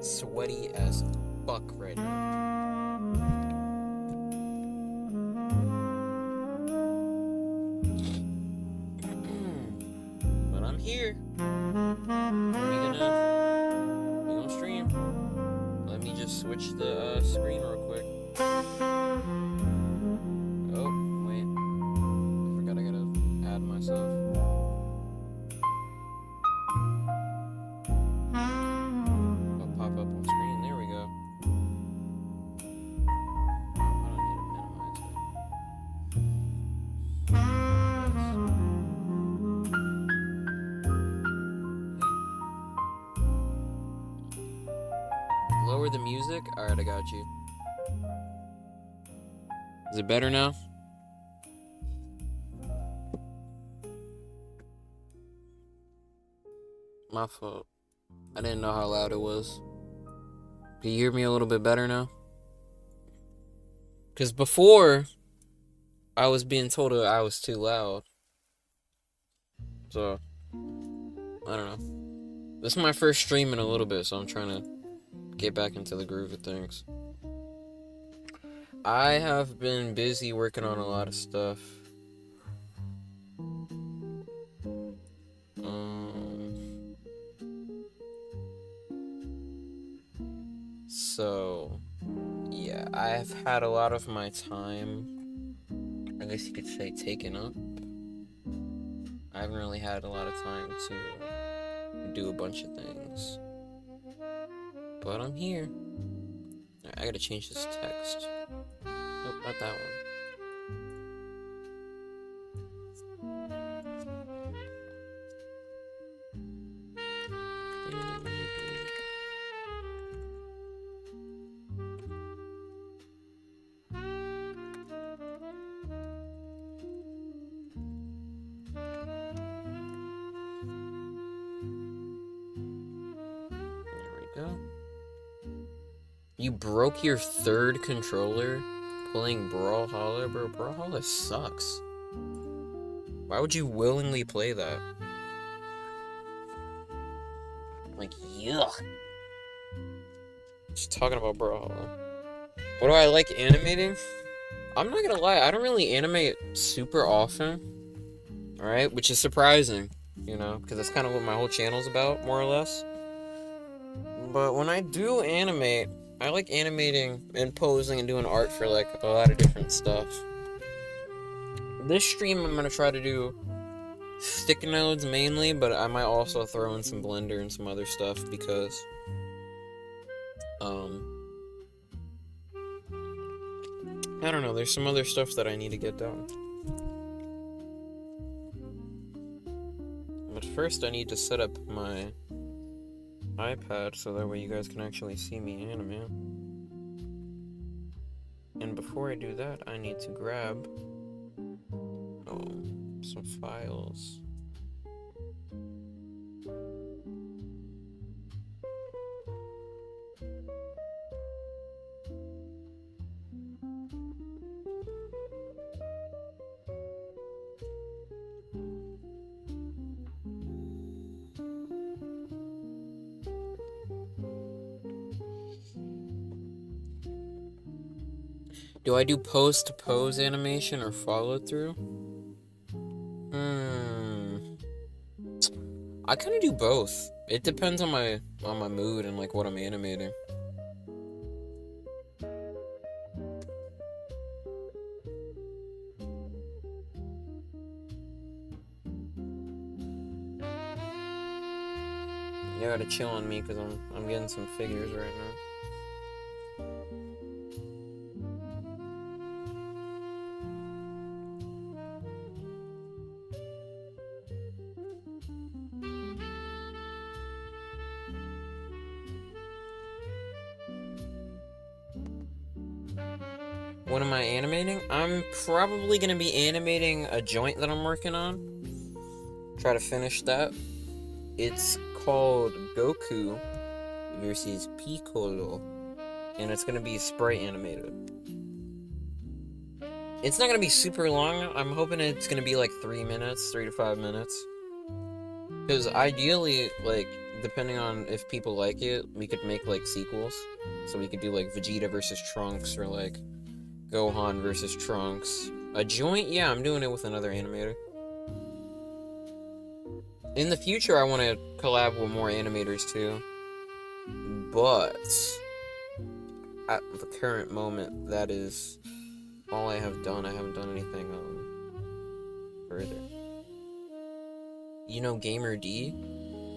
Sweaty as fuck right now. But I'm here. We gonna stream. Let me just switch the screen real quick. Oh, wait. I forgot I gotta add myself. Lower the music. Alright, I got you. Is it better now? My fault. I didn't know how loud it was. Can you hear me a little bit better now? Because before, I was being told that I was too loud. So, I don't know. This is my first stream in a little bit, so I'm trying to get back into the groove of things. I have been busy working on a lot of stuff. So, yeah, I've had a lot of my time, I guess you could say, taken up. I haven't really had a lot of time to do a bunch of things. But I'm here. I gotta change this text. Nope, not that one. There we go. You broke your third controller playing Brawlhalla? Bro, Brawlhalla sucks. Why would you willingly play that? Like, yuck. Just talking about Brawlhalla. What do I like animating? I'm not gonna lie, I don't really animate super often. Alright, which is surprising, you know, because that's kind of what my whole channel's about, more or less. But when I do animate, I like animating and posing and doing art for like a lot of different stuff. This stream I'm gonna try to do stick nodes mainly, but I might also throw in some Blender and some other stuff because I don't know, there's some other stuff that I need to get done. But first I need to set up my iPad so that way you guys can actually see me animate. And before I do that, I need to grab some files. Do I do pose to pose animation or follow through? I kind of do both. It depends on my mood and like what I'm animating. You gotta chill on me because I'm getting some figures right now. What am I animating? I'm probably gonna be animating a joint that I'm working on. Try to finish that. It's called Goku versus Piccolo, and it's gonna be sprite animated. It's not gonna be super long. I'm hoping it's gonna be like 3 minutes, 3 to 5 minutes. Because ideally, like, depending on if people like it, we could make like sequels. So we could do like Vegeta versus Trunks or like Gohan versus Trunks. A joint? Yeah, I'm doing it with another animator. In the future, I want to collab with more animators too. But at the current moment, that is all I have done. I haven't done anything further. You know Gamer D?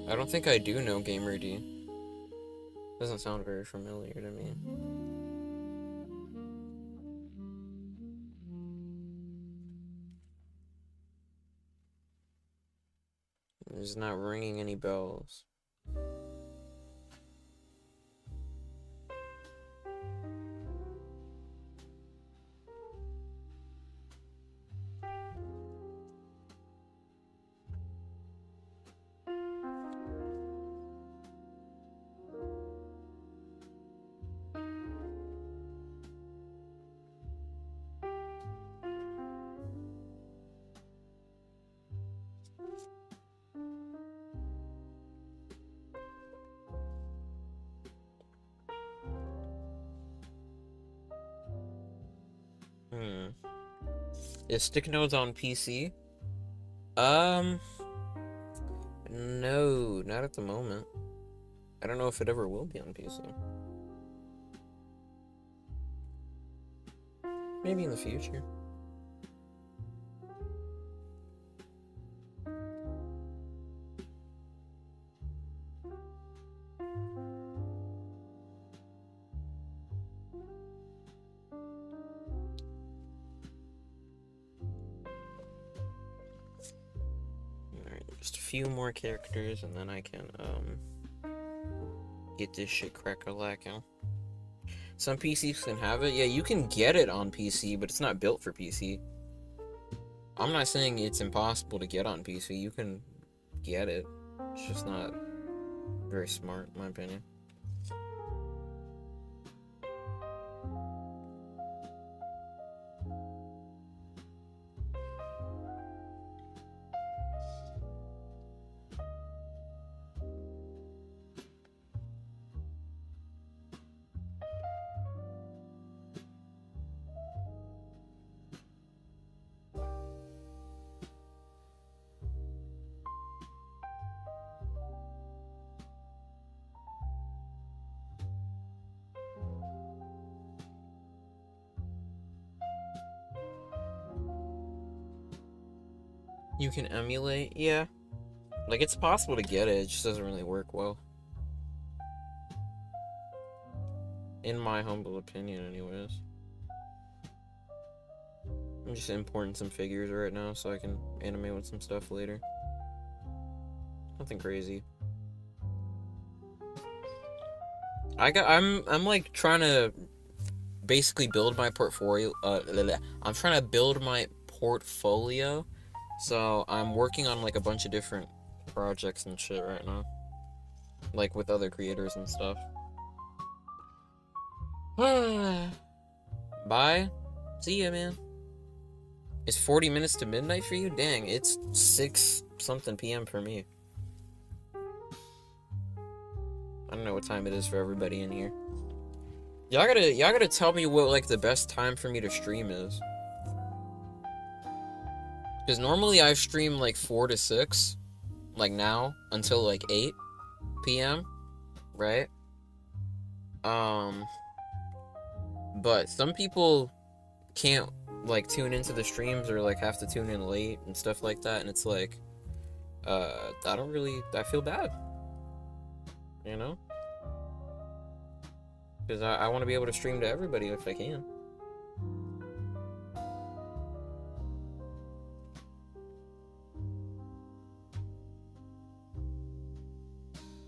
I don't think I do know Gamer D. Doesn't sound very familiar to me. It's not ringing any bells. Is Stick Nodes on PC? No, not at the moment. I don't know if it ever will be on PC. Maybe in the future. Alright, just a few more characters and then I can, get this shit crack-a-lacking. Some PCs can have it. Yeah, you can get it on PC, but it's not built for PC. I'm not saying it's impossible to get on PC. You can get it. It's just not very smart, in my opinion. You can emulate? Yeah. Like, it's possible to get it, it just doesn't really work well. In my humble opinion, anyways. I'm just importing some figures right now so I can animate with some stuff later. Nothing crazy. I'm like trying to basically build my portfolio. I'm trying to build my portfolio, so I'm working on like a bunch of different projects and shit right now, like with other creators and stuff. Bye. See ya, man. It's 40 minutes to midnight for you? Dang, it's 6 something p.m. for me. I don't know what time it is for everybody in here. Y'all gotta tell me what like the best time for me to stream is. Because normally I stream like 4 to 6, like now, until like 8 p.m., right? But some people can't like tune into the streams or like have to tune in late and stuff like that, and it's like, I feel bad, you know? Because I want to be able to stream to everybody if I can.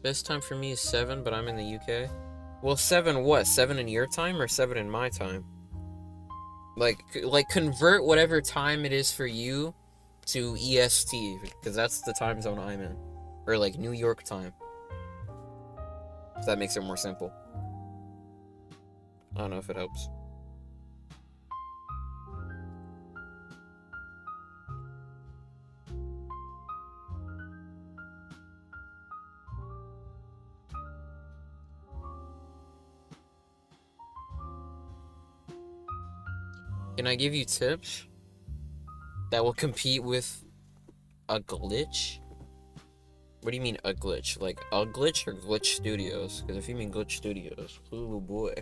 Best time for me is 7, but I'm in the UK. Well, 7 what? 7 in your time or 7 in my time? Like convert whatever time it is for you to EST, because that's the time zone I'm in. Or like New York time. If that makes it more simple. I don't know if it helps. Can I give you tips that will compete with a glitch? What do you mean a glitch? Like a glitch or Glitch Studios? Because if you mean Glitch Studios, oh boy.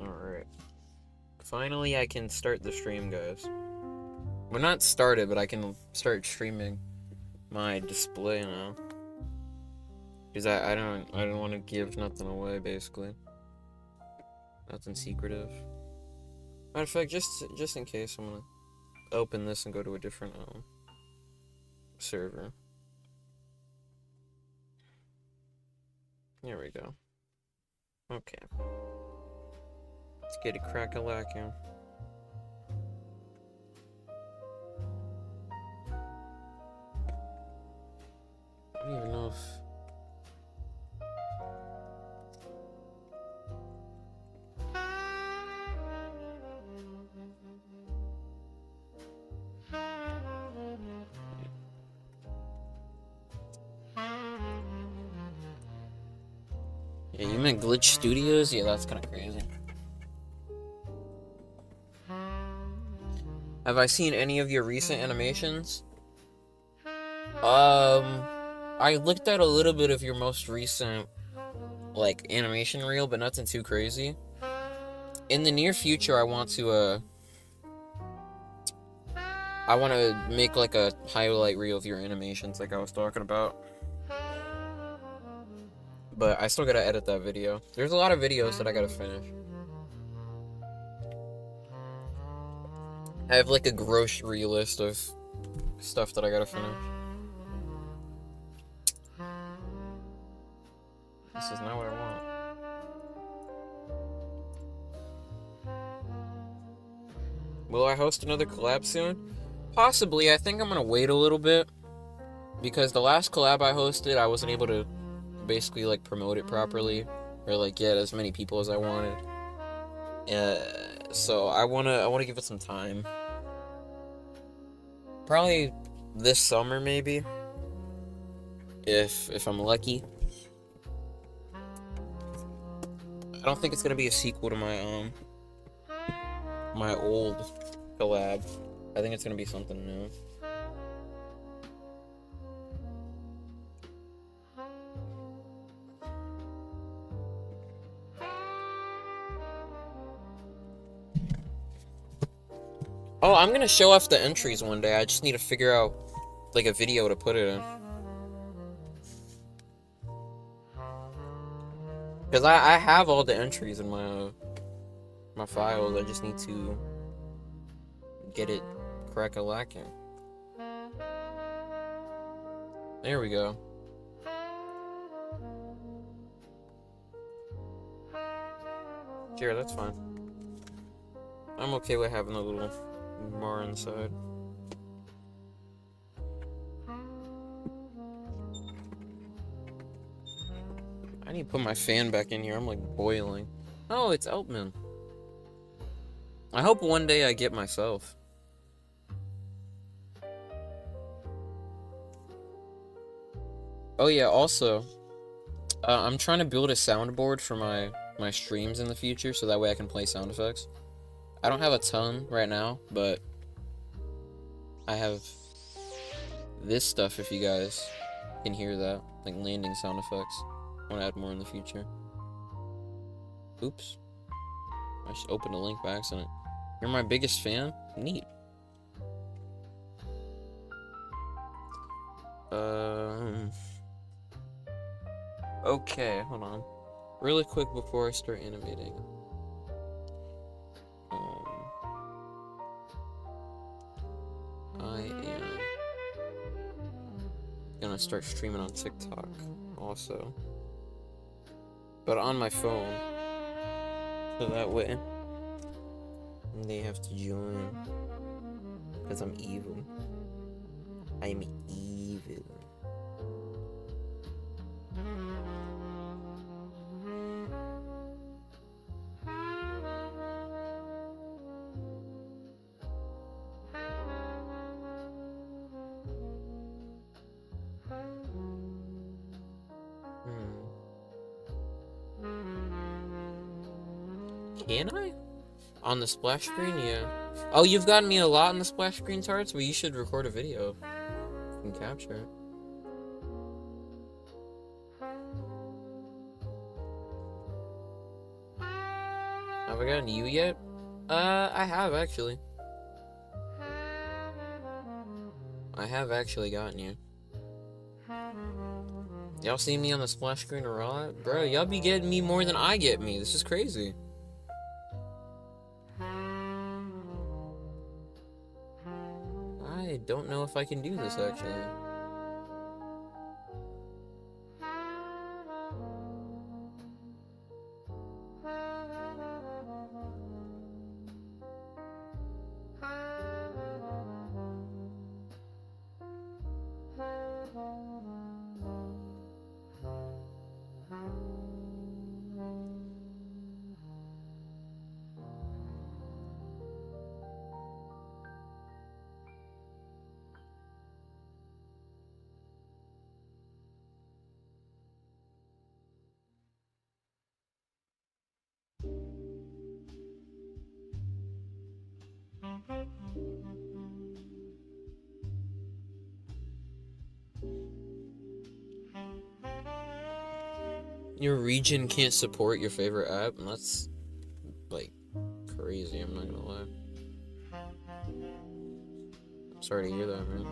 Alright. Finally I can start the stream, guys. Well, not started, but I can start streaming my display now. Because I don't want to give nothing away, basically. Nothing secretive. Matter of fact, just in case, I'm gonna open this and go to a different server. There we go. Okay. Let's get a crack-a-lacking. I don't even know if... Yeah, you meant Glitch Studios? Yeah, that's kind of crazy. Have I seen any of your recent animations? I looked at a little bit of your most recent, like, animation reel, but nothing too crazy. In the near future, I want to make, like, a highlight reel of your animations, like I was talking about. But I still gotta edit that video. There's a lot of videos that I gotta finish. I have, like, a grocery list of stuff that I gotta finish. This is not what I want. Will I host another collab soon? Possibly. I think I'm gonna wait a little bit. Because the last collab I hosted, I wasn't able to basically, like, promote it properly. Or, like, get as many people as I wanted. So I wanna give it some time. Probably this summer, maybe. If I'm lucky. I don't think it's gonna be a sequel to my my old collab. I think it's gonna be something new. Oh, I'm gonna show off the entries one day. I just need to figure out, like, a video to put it in. Because I have all the entries in my files. I just need to get it crack-a-lacking. There we go. Sure, that's fine. I'm okay with having a little bar inside. I need to put my fan back in here. I'm like boiling. Oh, it's Eltman. I hope one day I get myself. Oh yeah, also, I'm trying to build a soundboard for my streams in the future, so that way I can play sound effects. I don't have a ton right now, but I have this stuff if you guys can hear that, like landing sound effects. I want to add more in the future. Oops. I just opened a link by accident. You're my biggest fan? Neat. Okay, hold on. Really quick before I start animating. I am gonna start streaming on TikTok also. But on my phone. So that way they have to join. Because I'm evil. I am evil. Can I? On the splash screen? Yeah. Oh, you've gotten me a lot on the splash screen tarts? Well, you should record a video. You can capture it. Have I gotten you yet? I have actually. I have actually gotten you. Y'all see me on the splash screen a lot? Bro, y'all be getting me more than I get me. This is crazy. I don't know if I can do this actually. Your region can't support your favorite app, and that's like crazy, I'm not gonna lie. I'm sorry to hear that, man.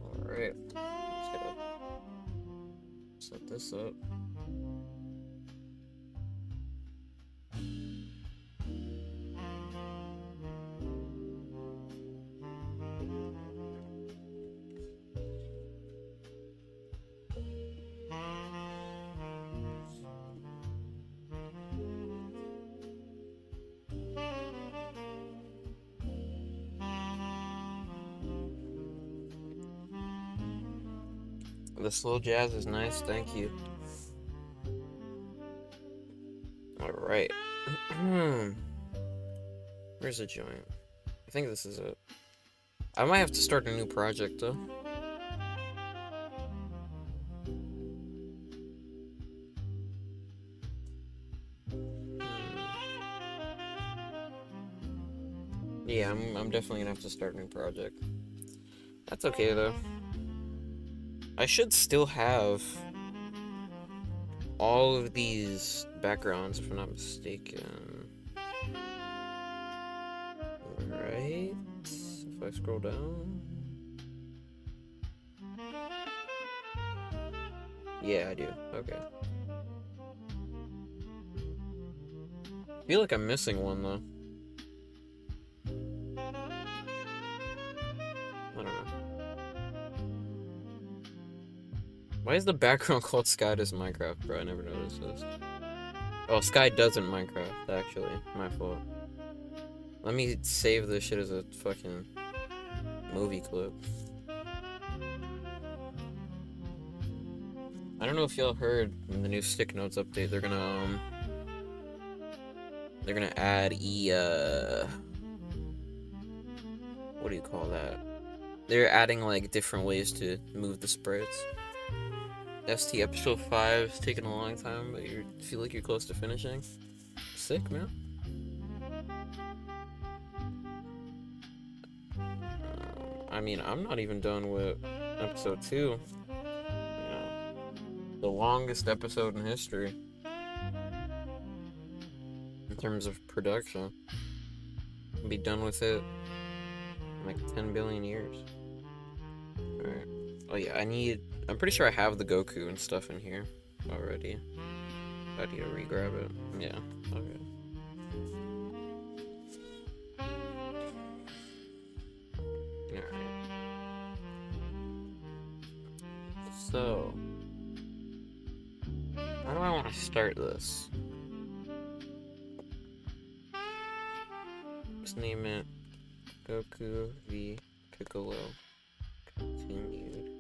Alright, let's get set this up. The slow jazz is nice, thank you. Alright. Where's the joint? I think this is it. I might have to start a new project though. Yeah, I'm definitely gonna have to start a new project. That's okay though. I should still have all of these backgrounds if I'm not mistaken. Right? If I scroll down. Yeah, I do. Okay. I feel like I'm missing one though. I don't know. Why is the background called Sky Does Minecraft, bro? I never noticed this. Oh, Sky doesn't Minecraft, actually. My fault. Let me save this shit as a fucking movie clip. I don't know if y'all heard in the new Stick Notes update, they're gonna add what do you call that? They're adding like different ways to move the sprites. ST episode 5 is taking a long time, but you feel like you're close to finishing. Sick, man. I mean, I'm not even done with episode 2. You know, the longest episode in history in terms of production. I'll be done with it in like 10 billion years. Alright. Oh yeah, I'm pretty sure I have the Goku and stuff in here already. I need to re-grab it. Yeah, okay. Alright. So, how do I want to start this? Let's name it Goku v Piccolo Continued.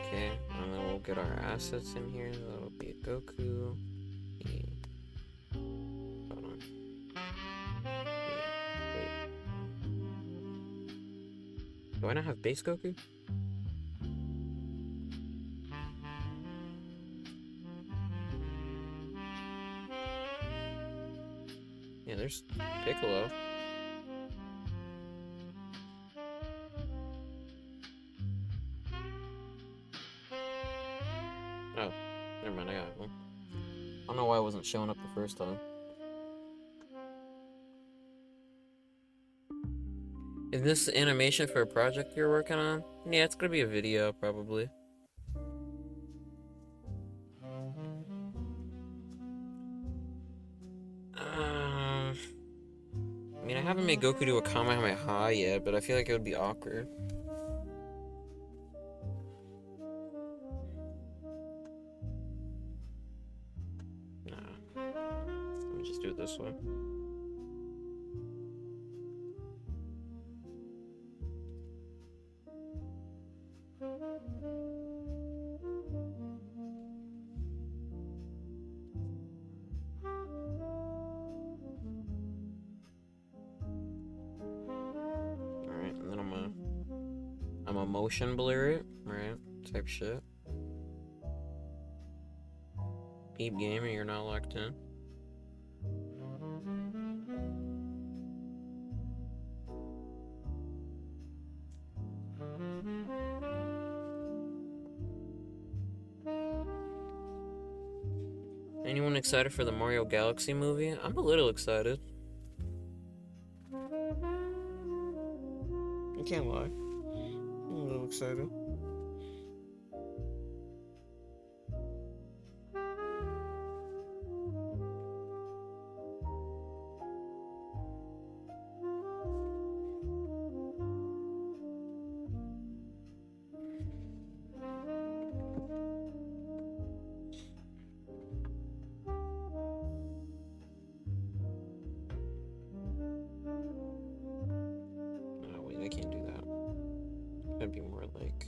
Okay, and then we'll get our assets in here. That'll be a Goku. Hold on. Wait. Do I not have base Goku? Yeah, there's Piccolo. Oh, never mind, I got one. I don't know why it wasn't showing up the first time. Is this animation for a project you're working on? Yeah, it's gonna be a video, probably. I mean, I haven't made Goku do a Kamehameha yet, but I feel like it would be awkward. Nah. Let me just do it this way. Alright, and then I'm a motion blur it, right? Type shit. Peep gamer, you're not locked in. Anyone excited for the Mario Galaxy movie? I'm a little excited. I can't lie. I'm a little excited. Oh, wait, I can't do that. It'd be more like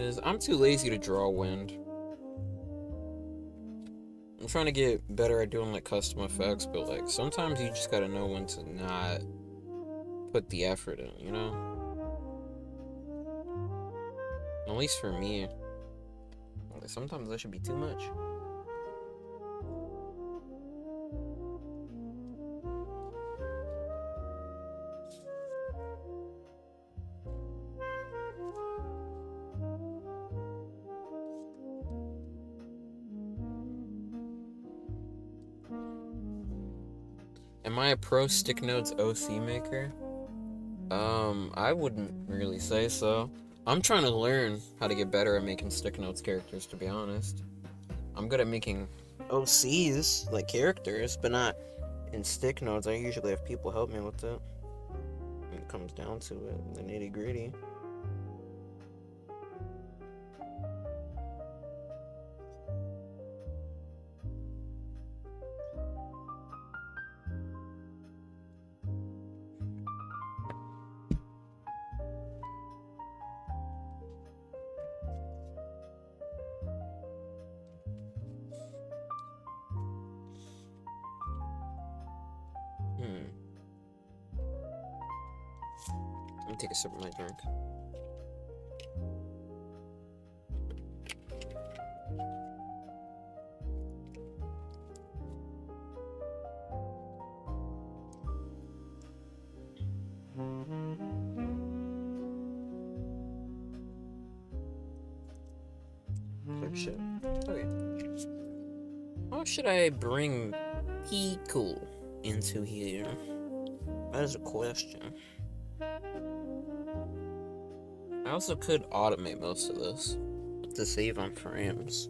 Is I'm too lazy to draw wind. I'm trying to get better at doing like custom effects, but like sometimes you just gotta know when to not put the effort in, you know? At least for me. Like, sometimes that should be too much. Am I a pro stick nodes OC maker? I wouldn't really say so. I'm trying to learn how to get better at making stick notes characters, to be honest. I'm good at making OCs, like characters, but not in stick notes. I usually have people help me with it when it comes down to it, the nitty gritty. Let me take a sip of my drink. Oh shit. Okay. How should I bring Pico into here? That is a question. I also could automate most of this to save on frames.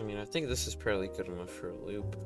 I mean, I think this is probably good enough for a loop.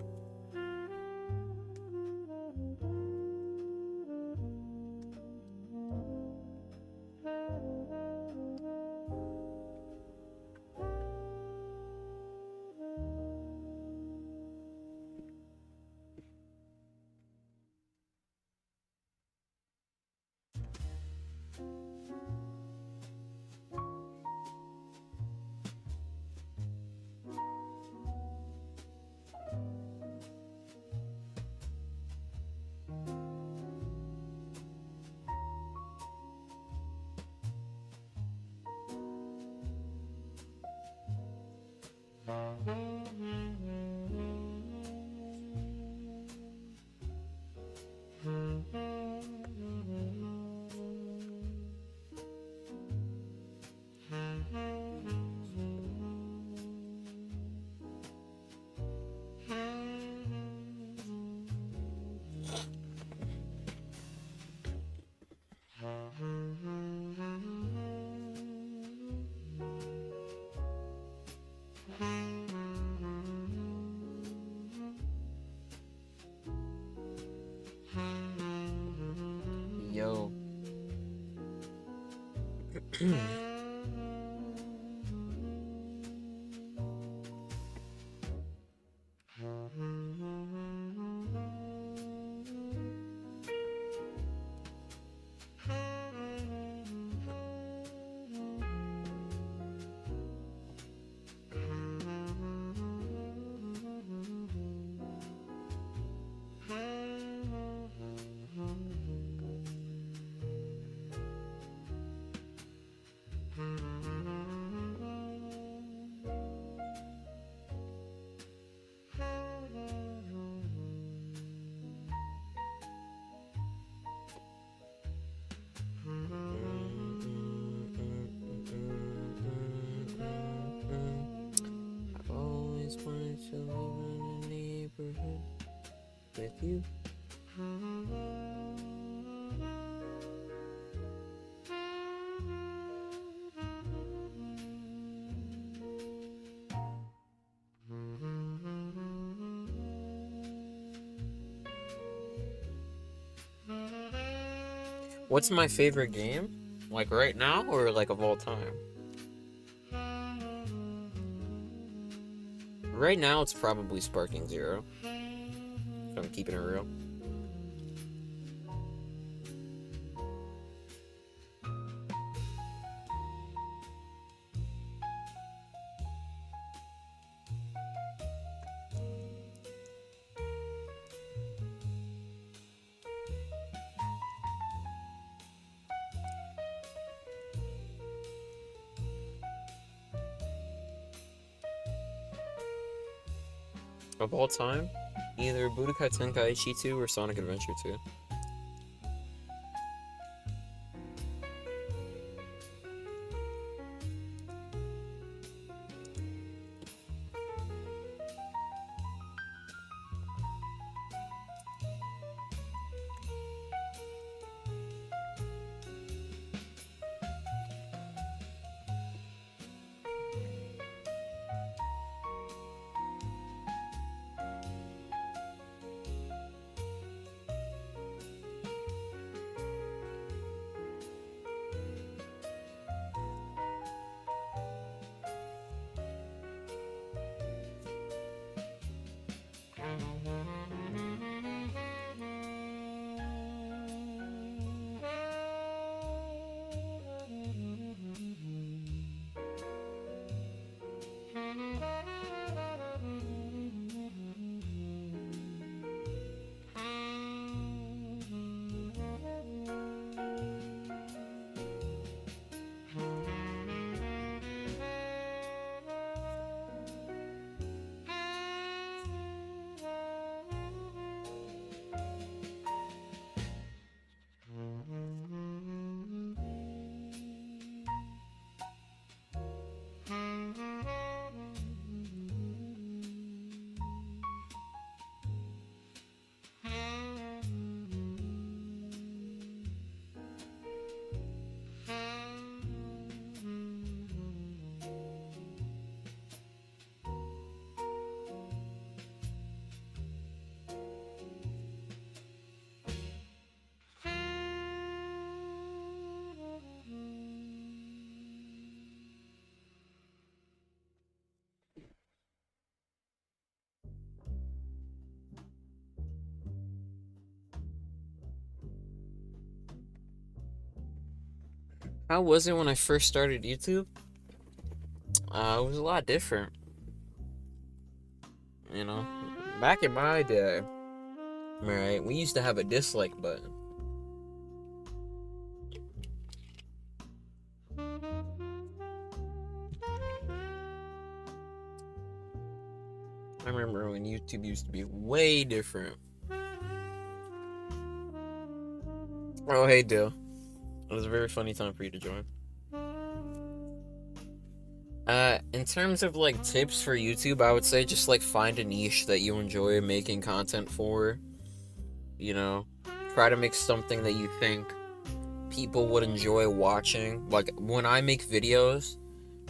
Yo. I've always wanted to live in a neighborhood with you. What's my favorite game? Like right now or like of all time? Right now it's probably Sparking Zero. If I'm keeping it real. of all time, either Budokai Tenkaichi 2 or Sonic Adventure 2. How was it when I first started YouTube? It was a lot different. You know, back in my day, right, we used to have a dislike button. I remember when YouTube used to be way different. Oh, hey, Dill. It was a very funny time for you to join. In terms of like tips for YouTube, I would say just like find a niche that you enjoy making content for. You know, try to make something that you think people would enjoy watching. Like when I make videos,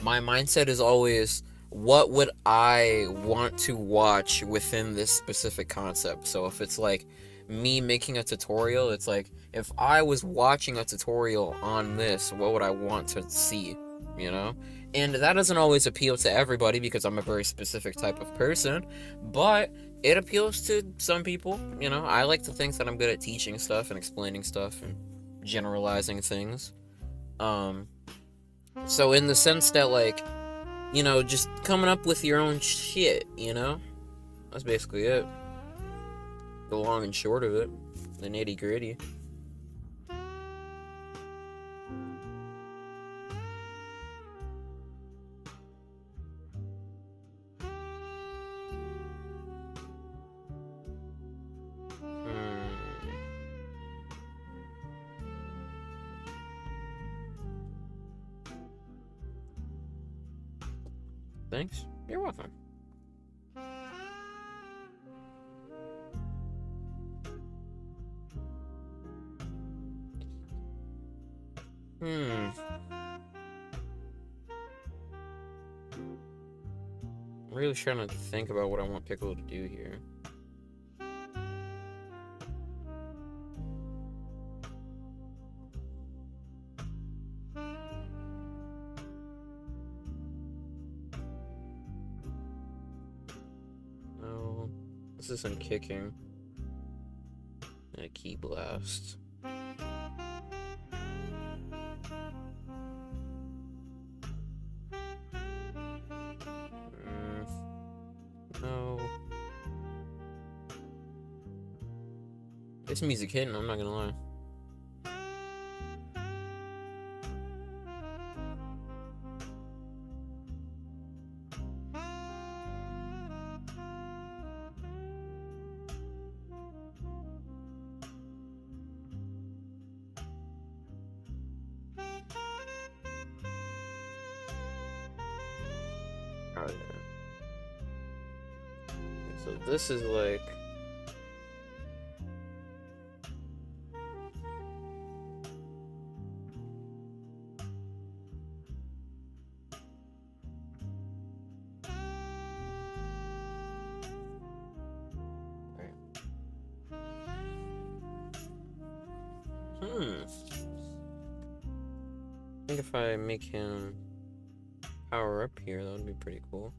my mindset is always, what would I want to watch within this specific concept? So if it's like me making a tutorial, it's like, if I was watching a tutorial on this, what would I want to see? You know? And that doesn't always appeal to everybody because I'm a very specific type of person, but it appeals to some people. You know, I like to think that I'm good at teaching stuff and explaining stuff and generalizing things. So in the sense that, like, you know, just coming up with your own shit, you know? That's basically it. The long and short of it. The nitty gritty. Thanks. You're welcome. I'm really trying to think about what I want Piccolo to do here. No. This isn't kicking. And a key blast. No. This music hitting, I'm not gonna lie. Oh, yeah. So this is like... Right. I think if I make him power up here, that would be pretty cool.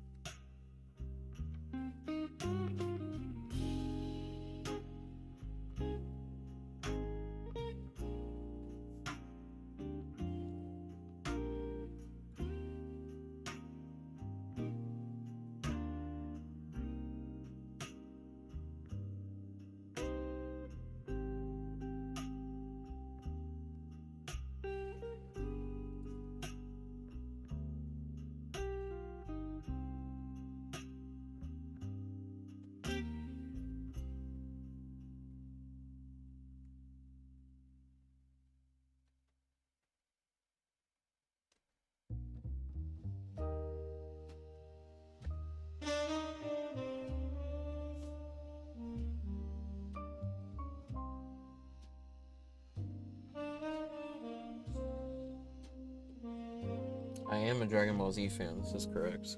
I am a Dragon Ball Z fan, this is correct.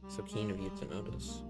So keen of you to notice.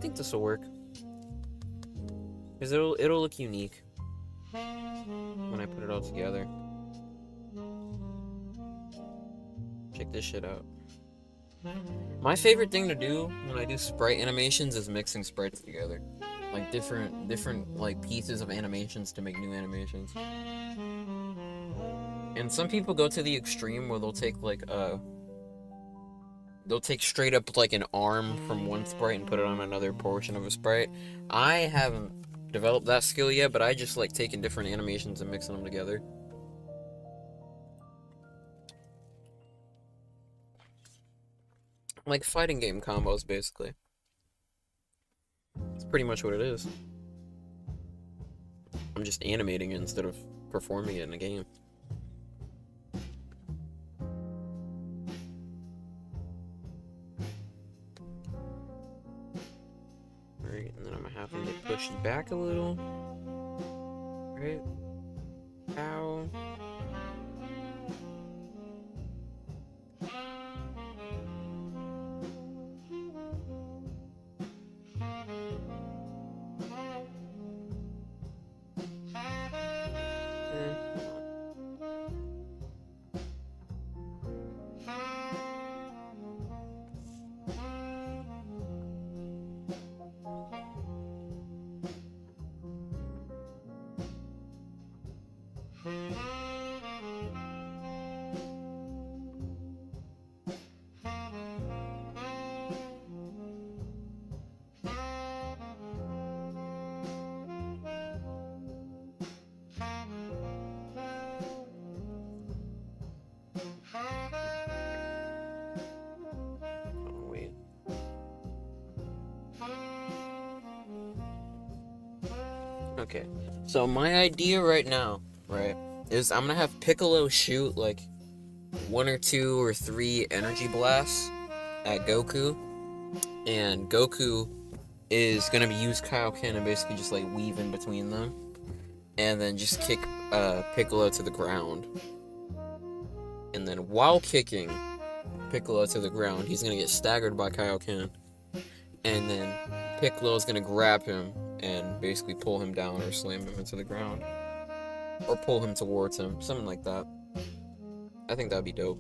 think this will work. Because it'll look unique when I put it all together. Check this shit out. My favorite thing to do when I do sprite animations is mixing sprites together. Like different like pieces of animations to make new animations. And some people go to the extreme where they'll take straight up like an arm from one sprite and put it on another portion of a sprite. I haven't developed that skill yet, but I just like taking different animations and mixing them together. Like fighting game combos, basically. It's pretty much what it is. I'm just animating it instead of performing it in a game. Alright, and then I'm having to push it back a little. Right? Ow. Okay, so my idea right now, right, is I'm gonna have Piccolo shoot like 1 or 2 or 3 energy blasts at Goku, and Goku is gonna use Kaioken and basically just like weave in between them, and then just kick Piccolo to the ground. And then while kicking Piccolo to the ground, he's gonna get staggered by Kaioken, and then Piccolo's gonna grab him and basically pull him down or slam him into the ground. Or pull him towards him, something like that. I think that'd be dope.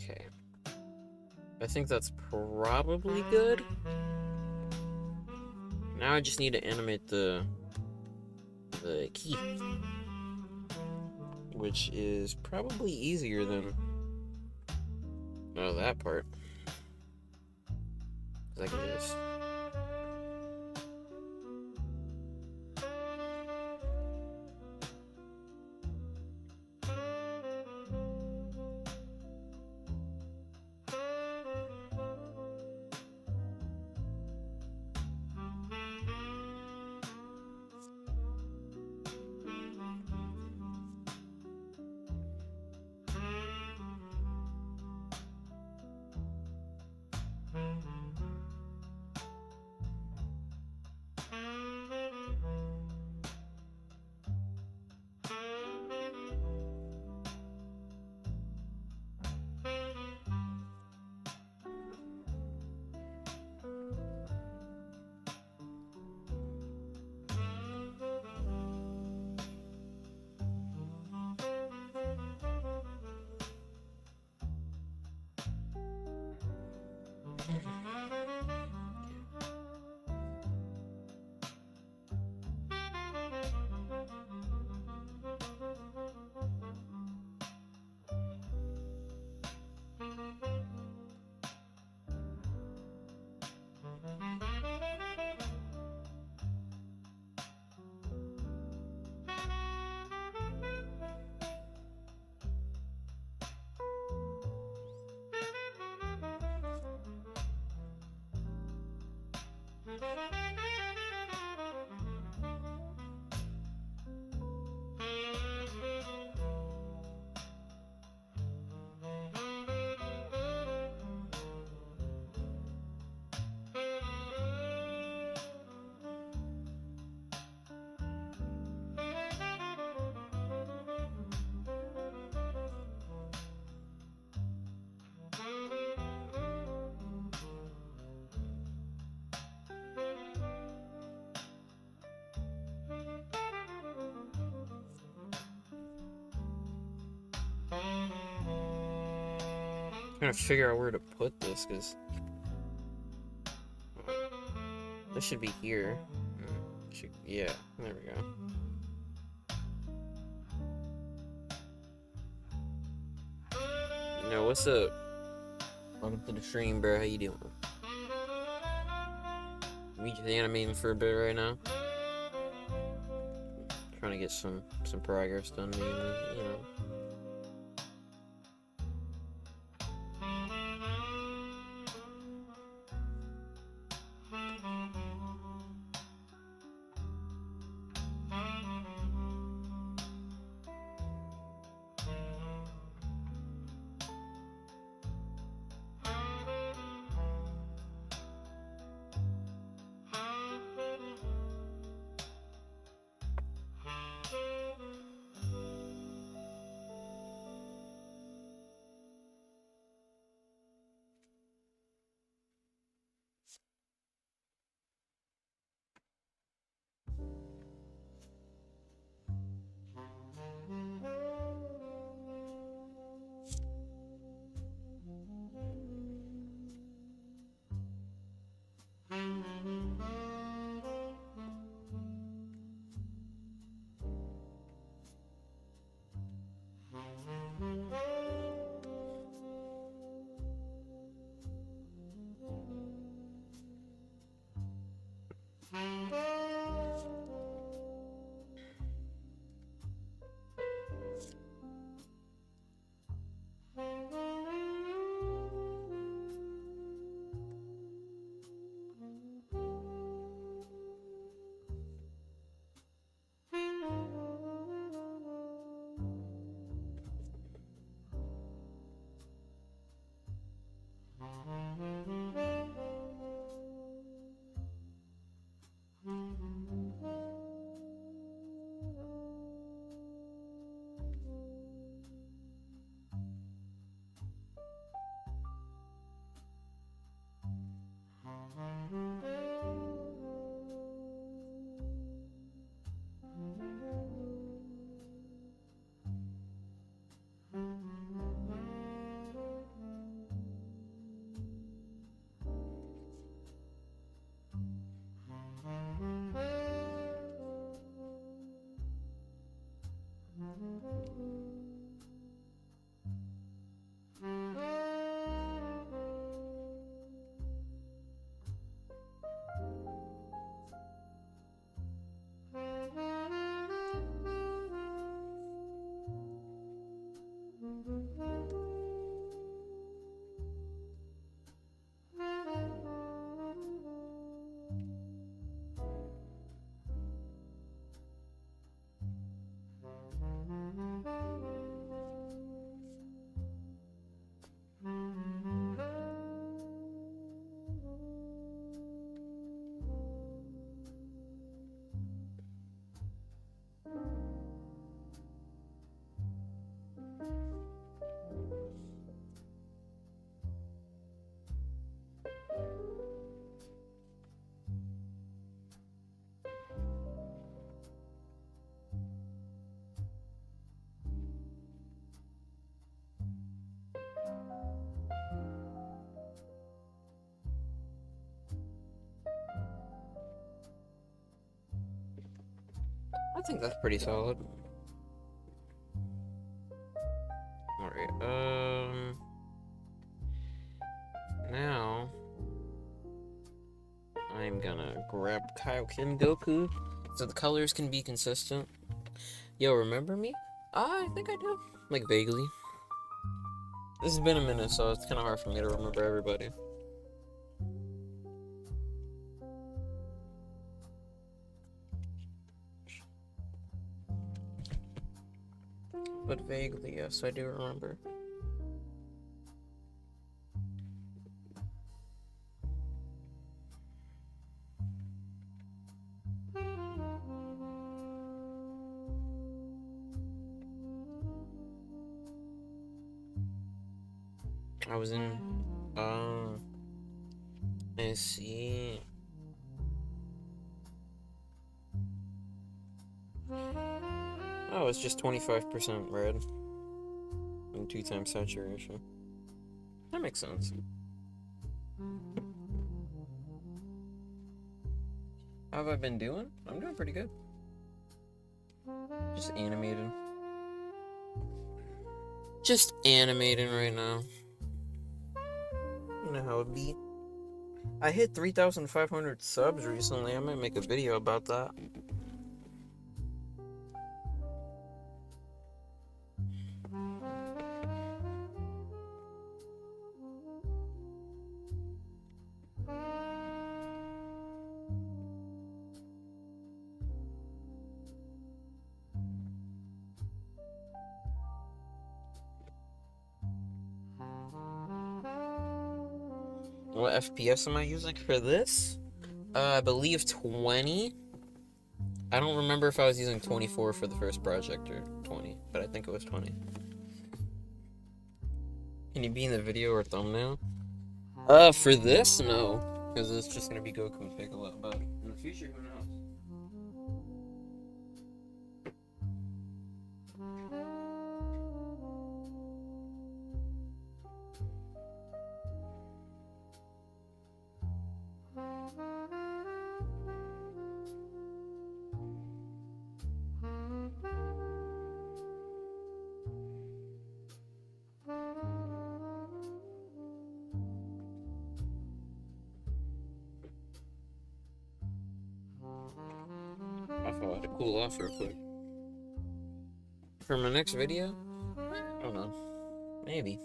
Okay. I think that's probably good. Now I just need to animate the key, which is probably easier than that part. 'Cause I can just trying to figure out where to put this, because this should be here. Yeah, there we go. What's up? Welcome to the stream, bro. How you doing? We just animating for a bit right now. Trying to get some progress done, mainly, think that's pretty solid. Alright, now I'm gonna grab Kaioken Goku so the colors can be consistent. Yo, remember me? I think I do. Like, vaguely. This has been a minute, so it's kind of hard for me to remember everybody. But vaguely, yes, I do remember. I was in, let's see. Oh, it's just 25% red and 2 times saturation. That makes sense. How have I been doing? I'm doing pretty good. Just animating. Just animating right now. You know how it be. I hit 3,500 subs recently. I might make a video about that. What FPS am I using for this? I believe 20. I don't remember if I was using 24 for the first project or 20, but I think it was 20. Can you be in the video or thumbnail? For this, no. Because it's just gonna be Goku and Piccolo, but in the future, who knows? I thought I had to cool off real quick. For my next video? I don't know. Maybe.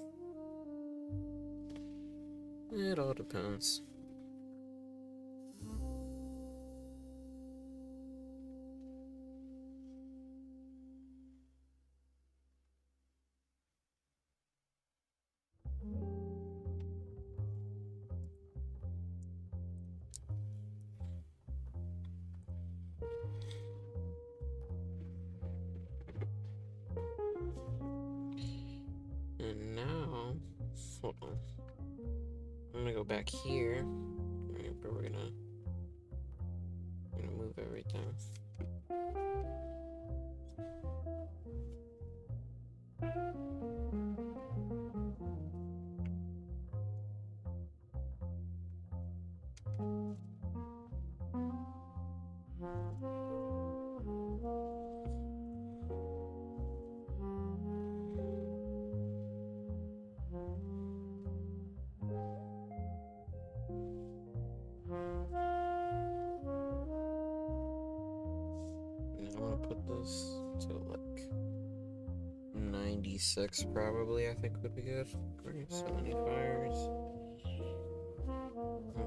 It all depends. And now, hold on. I'm gonna go back here. Alright, but we're gonna move everything. And I'm gonna put this to like 96 probably, I think would be good. Great, 70 fires.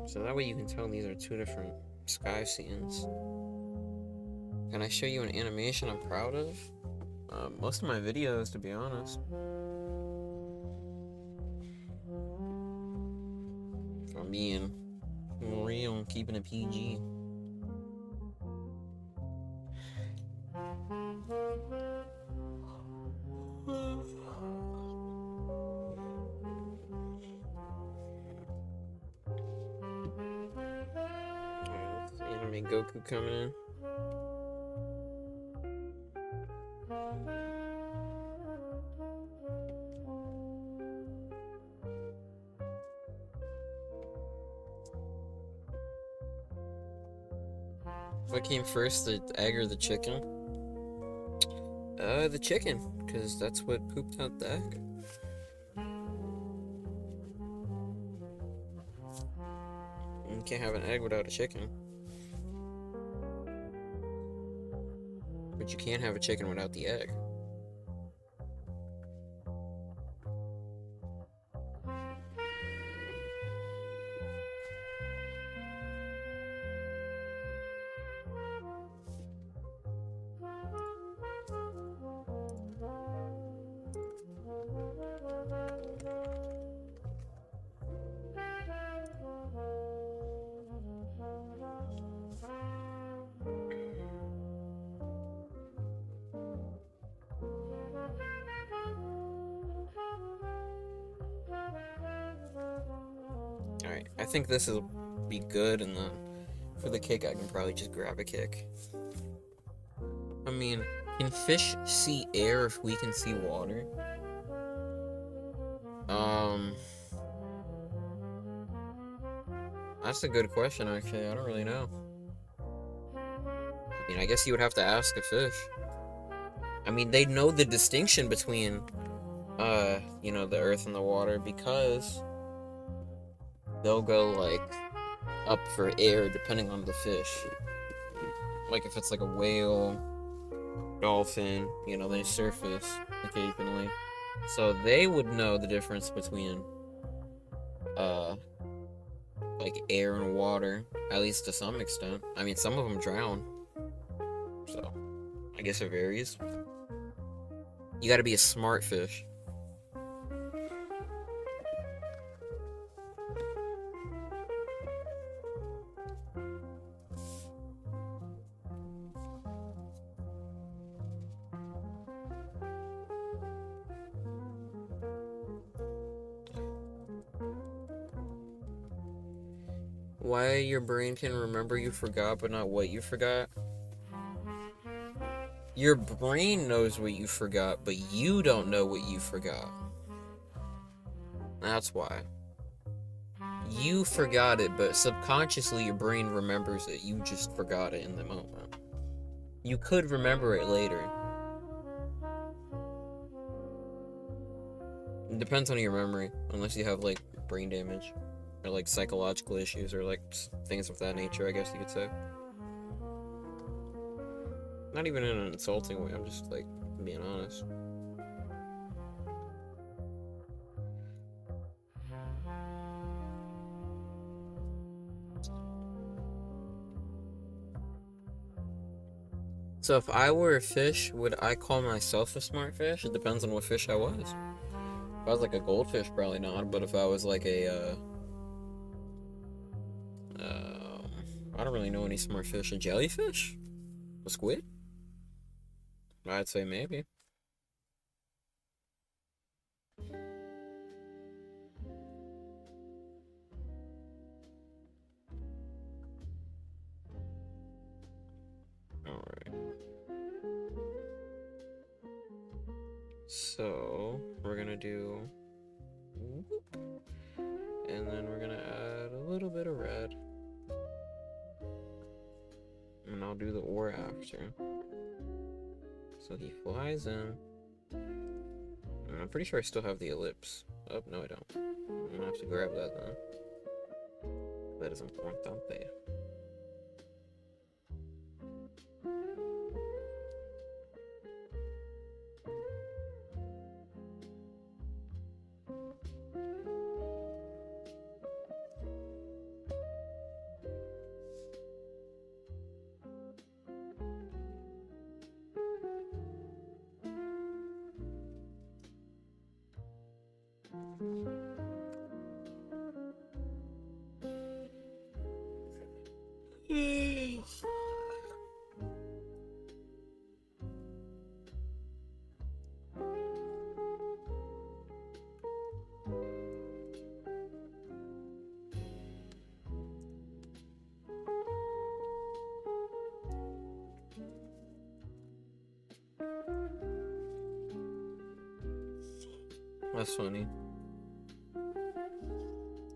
So that way you can tell these are 2 different sky scenes. Can I show you an animation I'm proud of? Most of my videos, to be honest. If I'm being real and keeping it PG. Anime Goku coming in. What came first, the egg or the chicken? The chicken, because that's what pooped out the egg. You can't have an egg without a chicken. But you can't have a chicken without the egg. Alright, I think this will be good, and then for the kick, I can probably just grab a kick. I mean, can fish see air if we can see water? That's a good question, actually. I don't really know. I mean, I guess you would have to ask a fish. I mean, they know the distinction between, you know, the earth and the water, because they'll go, like, up for air depending on the fish. Like, if it's like a whale, dolphin, you know, they surface occasionally. So they would know the difference between, like air and water, at least to some extent. I mean, some of them drown. So, I guess it varies. You gotta be a smart fish. Why your brain can remember you forgot, but not what you forgot? Your brain knows what you forgot, but you don't know what you forgot. That's why. You forgot it, but subconsciously your brain remembers it. You just forgot it in the moment. You could remember it later. It depends on your memory, unless you have, like, brain damage. Or, like, psychological issues, or, like, things of that nature, I guess you could say. Not even in an insulting way, I'm just, like, being honest. So if I were a fish, would I call myself a smart fish? It depends on what fish I was. If I was like a goldfish, probably not, but if I was like a, I don't really know any smart fish. A jellyfish? A squid? I'd say maybe. Alright. So, we're gonna do whoop, and then we're gonna add a little bit of red. And I'll do the ore after. So he flies in. And I'm pretty sure I still have the ellipse. Oh, no I don't. I'm gonna have to grab that then. That is importante. That's funny.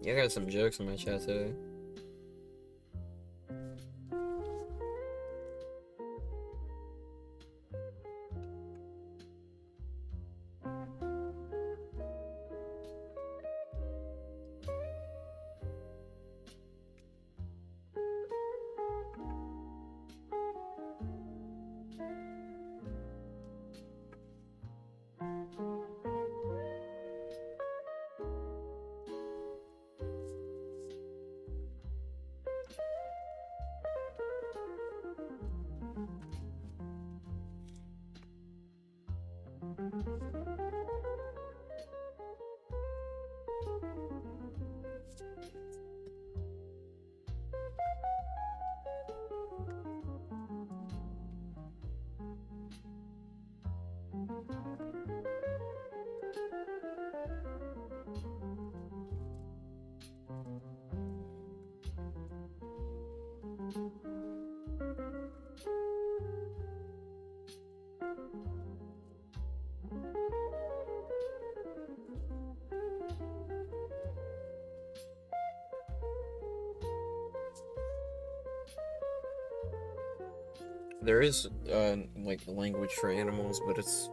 Yeah, I got some jokes in my chat today. There is like language for animals, but it's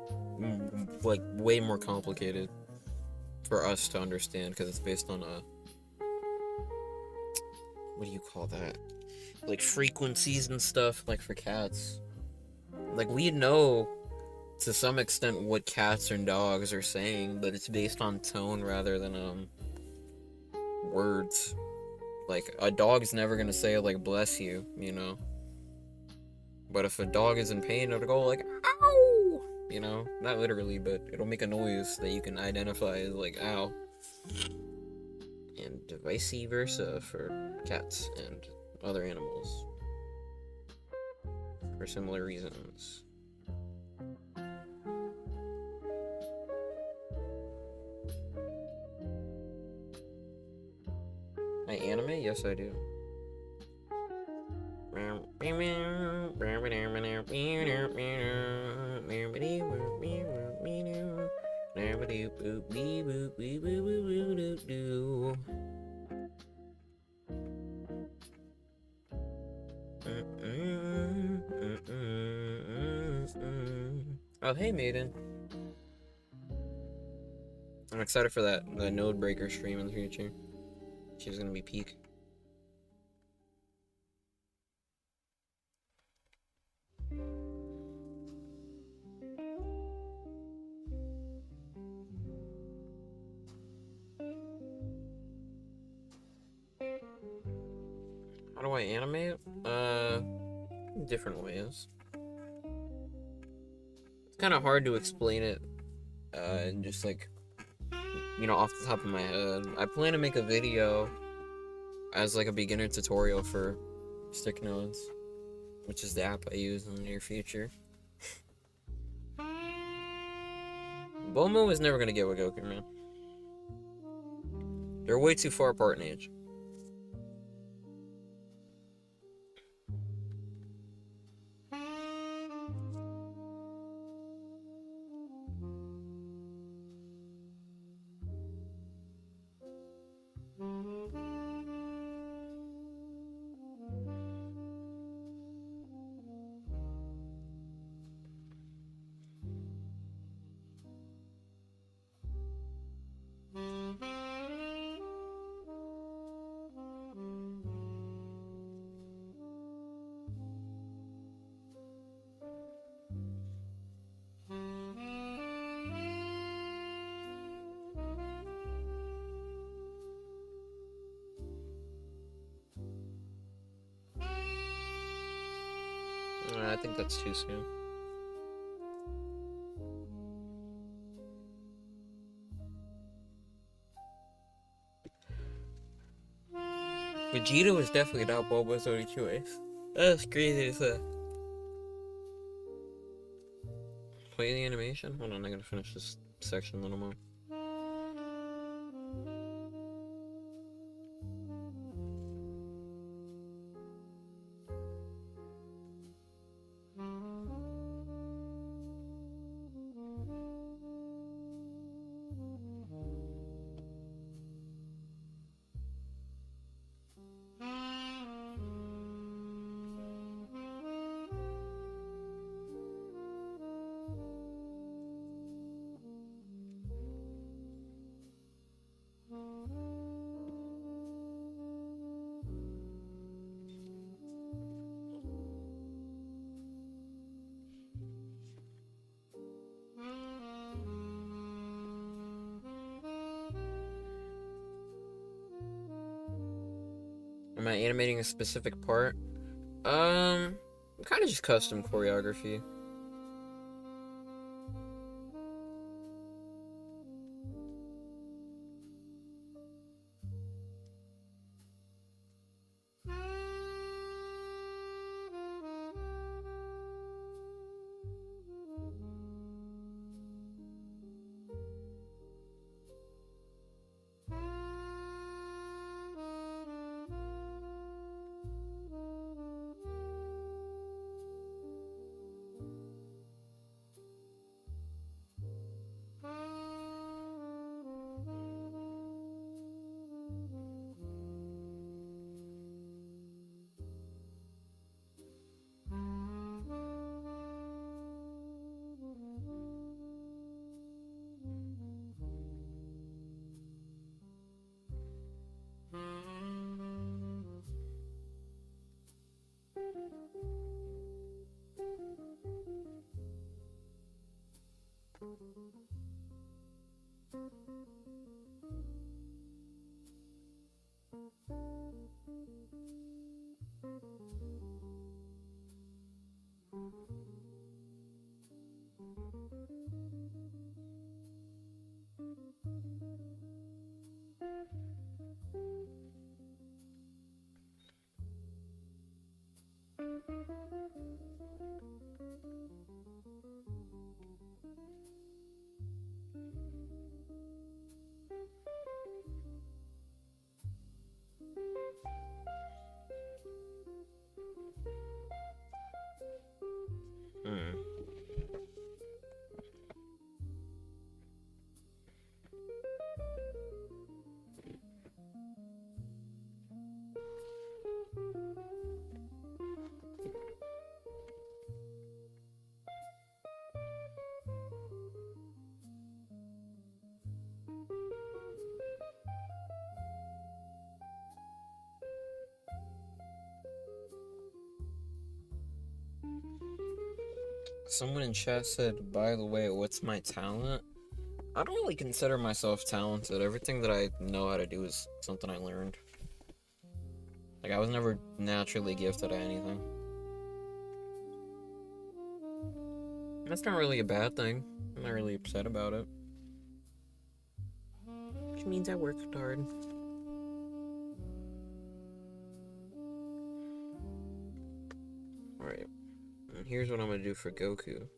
like way more complicated for us to understand because it's based on a what do you call that? Like frequencies and stuff. Like for cats, like we know to some extent what cats and dogs are saying, but it's based on tone rather than words. Like a dog's never gonna say like bless you, you know. But if a dog is in pain, it'll go like ow, you know, not literally, but it'll make a noise that you can identify as like ow. And vice versa for cats and other animals for similar reasons. I anime? Yes, I do. Oh, hey, Maiden. I'm excited for the Node Breaker stream in the future. She's gonna be peak. How do I animate? Different ways. It's kind of hard to explain it, just like, you know, off the top of my head. I plan to make a video as like a beginner tutorial for stick nodes, which is the app I use in the near future. Bulma is never gonna get with Goku, man. They're way too far apart in age. I think that's too soon. Vegeta was definitely not Bulma's only choice. That's crazy to say. Play the animation? Hold on, I gotta finish this section a little more. Am I animating a specific part? Kind of just custom choreography. Someone in chat said, by the way, what's my talent? I don't really consider myself talented. Everything that I know how to do is something I learned. Like, I was never naturally gifted at anything. That's not really a bad thing. I'm not really upset about it. Which means I worked hard. Alright. And here's what I'm gonna do for Goku.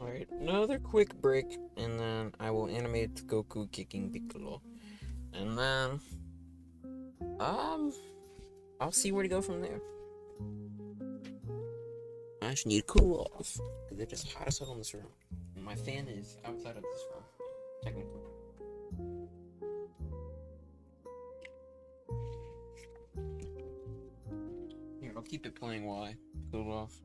Alright, another quick break, and then I will animate Goku kicking Piccolo. And then, I'll see where to go from there. I just need to cool off, because it's just hot as hell in this room. And my fan is outside of this room, technically. Here, I'll keep it playing while I cool off.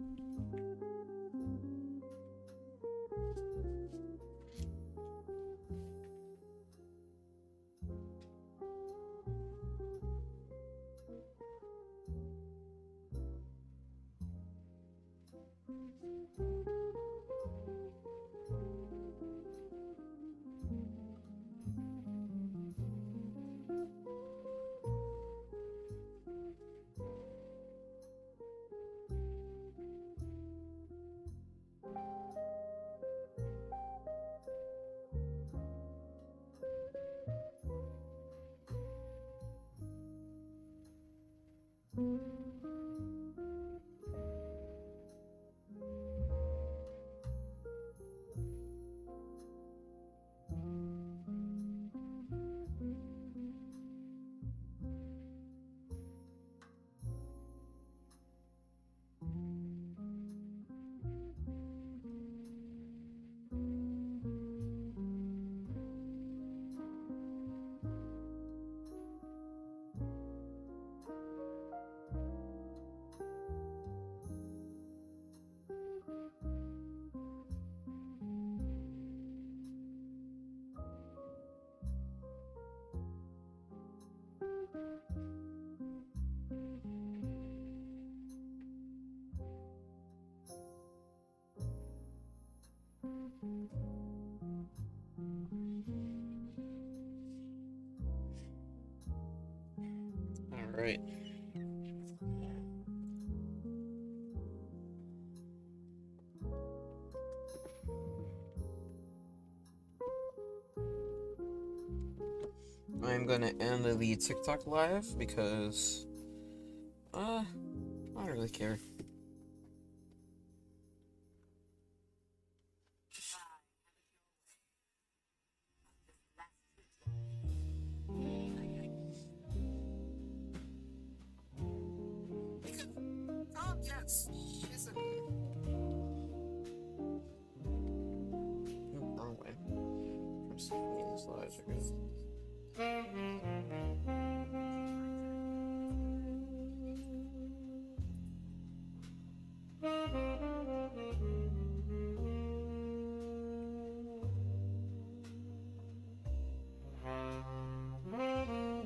Alright. I'm gonna end the TikTok live because I don't really care. Yes. Wrong way. These slides are good.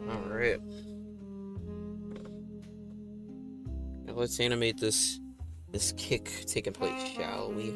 Alright. Now let's animate this kick taking place, shall we?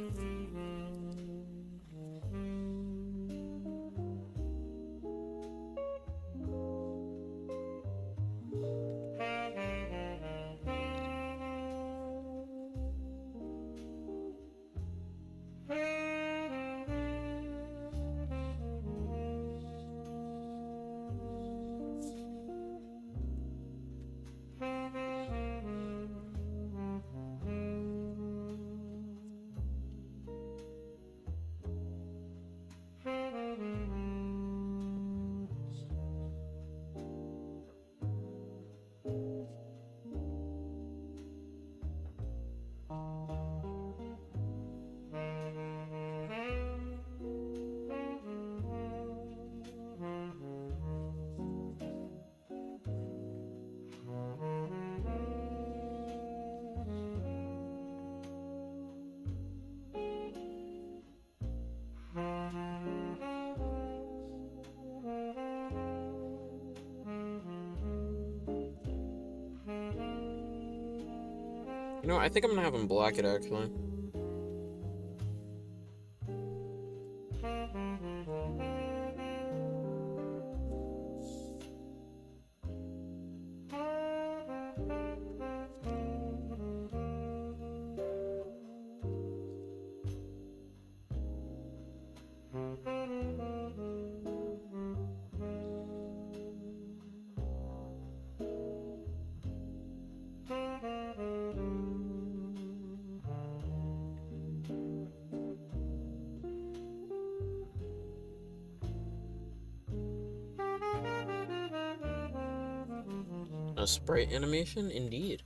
You know, I think I'm gonna have him block it actually. A sprite animation, indeed.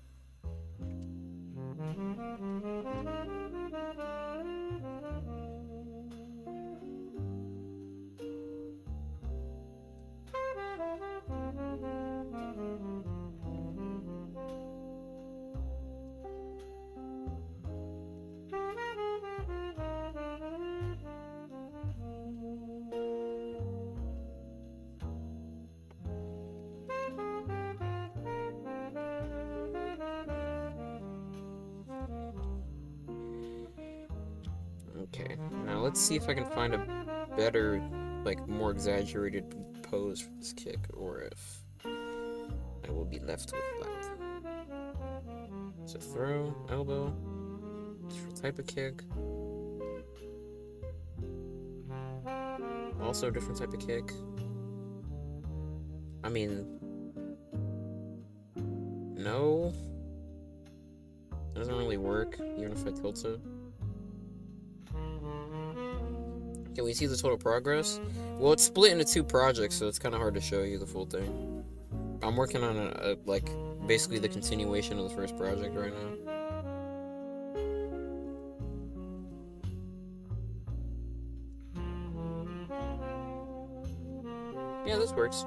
Okay, now let's see if I can find a better, like, more exaggerated pose for this kick, or if I will be left with that. So throw, elbow, different type of kick. Also a different type of kick. I mean, No, it doesn't really work, even if I tilt it. Can we see the total progress? Well, it's split into two projects, so it's kind of hard to show you the full thing. I'm working on like basically the continuation of the first project right now. Yeah, this works.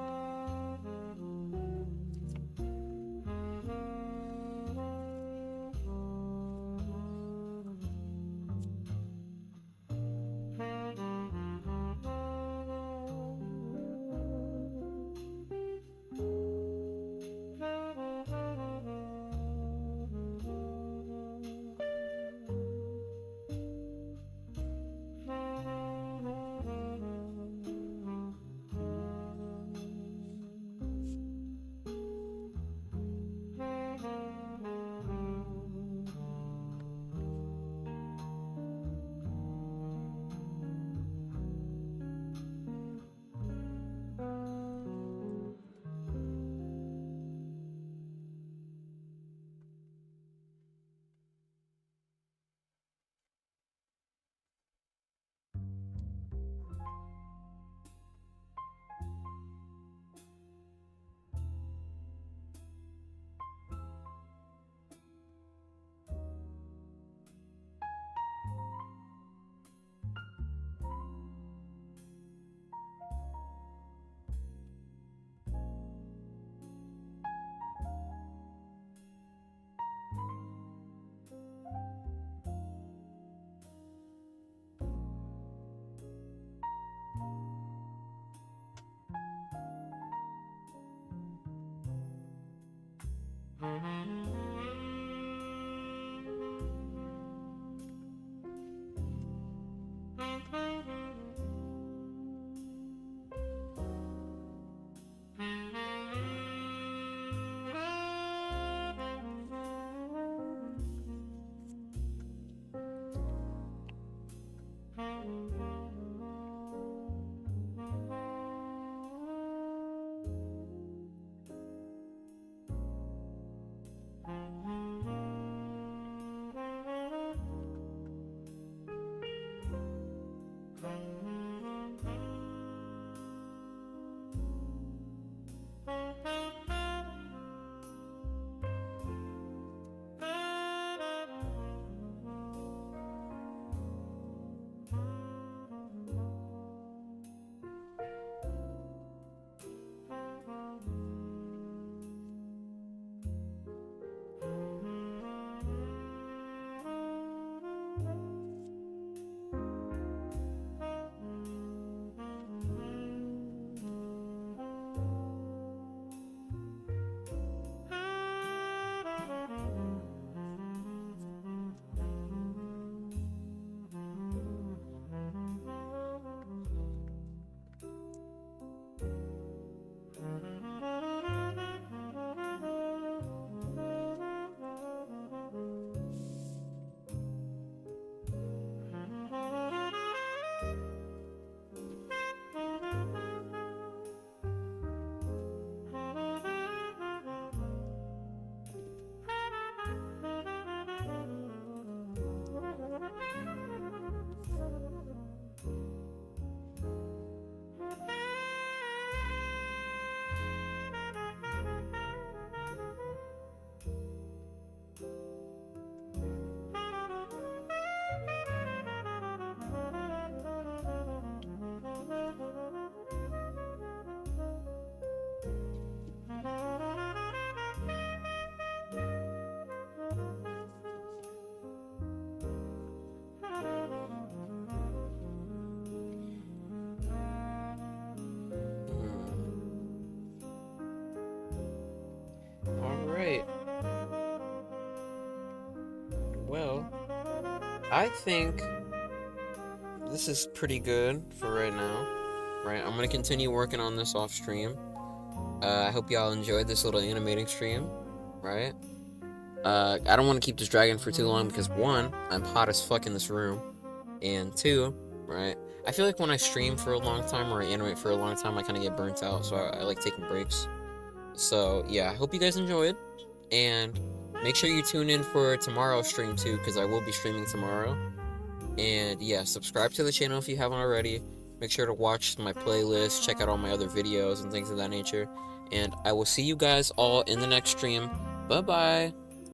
All right. Well, I think this is pretty good for right now. Right, I'm gonna continue working on this off stream. I hope y'all enjoyed this little animating stream. Right. I don't want to keep this dragging for too long because one, I'm hot as fuck in this room, and two, right, I feel like when I stream for a long time or I animate for a long time, I kind of get burnt out, so I like taking breaks. So yeah, I hope you guys enjoyed. And make sure you tune in for tomorrow's stream too, because I will be streaming tomorrow. And yeah, subscribe to the channel if you haven't already. Make sure to watch my playlist, check out all my other videos and things of that nature. And I will see you guys all in the next stream. Bye bye.